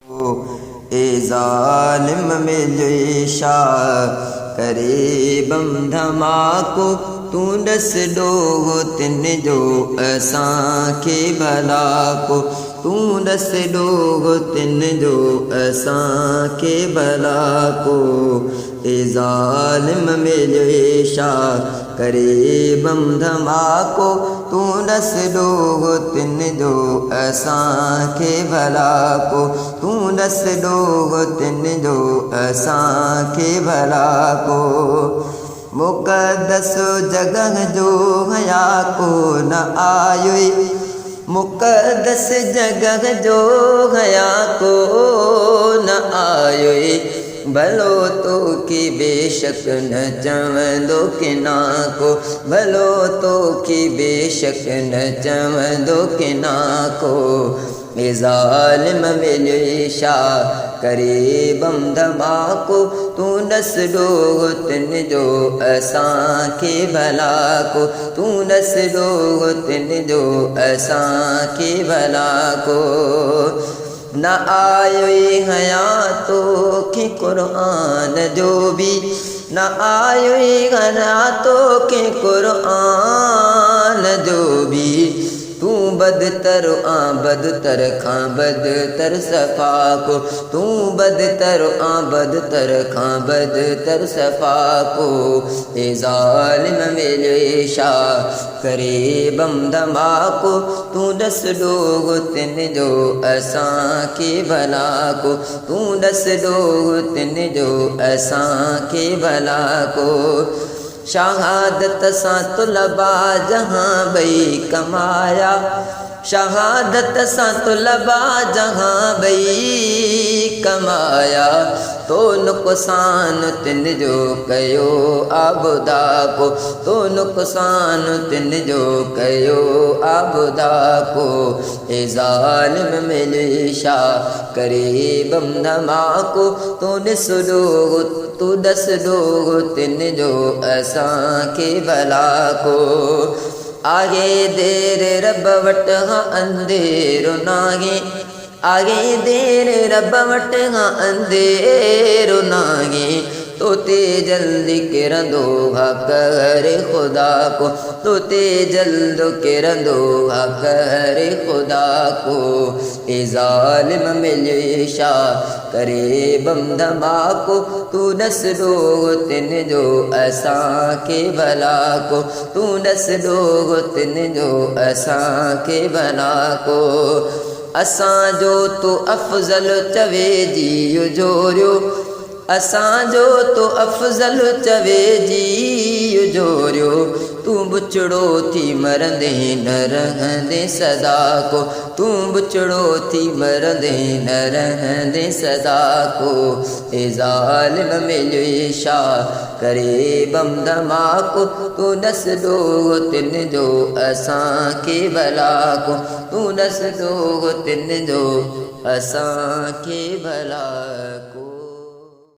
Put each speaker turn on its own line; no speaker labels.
ए ज़ालिम मिलिशा करे बम धमाको तू दस डोह तिन जो असांखे भला को तू दस डोह तिन जो असांखे भला को ए ज़ालिम मिलिशा करे बम धमाको तू दस डोह तिन जो असांखे भला को तू दस डोह तिन जो असांखे भला को मुक़द्दस जगह जो हया को न आयो मुक़द्दस जगह जो हया को न आयो भलो तो की बेशक न चवंदो कि ना को भलो तो की बेशक न चवंदो कि ना को ए ज़ालिम मिलिशा करे बम धमाको तू दस डोह तिन जो असांखे भला को तू दस डोह तिन जो असांखे भला को न आयो हयातो के क़ुरान जो भी न आयो हयातो के क़ुरान जो भी तू बदतर बदतर खां बदतर सफ़ा को तू बदतर बदतर खां बदतर सफ़ा को ए ज़ालिम मिलिशा करे बम धमाको तू दस डोह तिन जो असांखे भला को तू दस डोह तिन जो असांखे भला को शहादत सां तुलबा जहां बई कमाया शहादत सां तुलबा जहां बई कमाया तो नुक़सान तिन जो कयो आबुदा को तो नुक़सान तिन जो कयो आबुदा को ए ज़ालिम मिलिशा करे बम धमाको तू ॾिस डोह तू दस डोह तिन जो असांखे भला को आगे देर रब वट हाँ अंधेरो नागे आगे देर रब वट हाँ अंधेरो नागे तो ते जल्दी किरंदो हा करे खुदा को तो ते जल्द किरंदो हा करे खुदा को ए ज़ालिम मिलिशा करे बम धमाको तू दस डोह तिन जो असांखे भला को तू दस डोह तिन जो असांखे भला को असांजो तो अफ़ज़ल चवे जी जोरियो असांजो तो अफ़ज़ल चवे जी जोरियो तू बुचड़ो थी मरंदे न रहंदे सदा को तू बुचड़ो थी मरंदे न रहंदे सदा को ए ज़ालिम मिलिशा करे बम धमाको तू दस डोह तिन जो असांखे भला को तू दस डोह तिन जो असांखे भला को।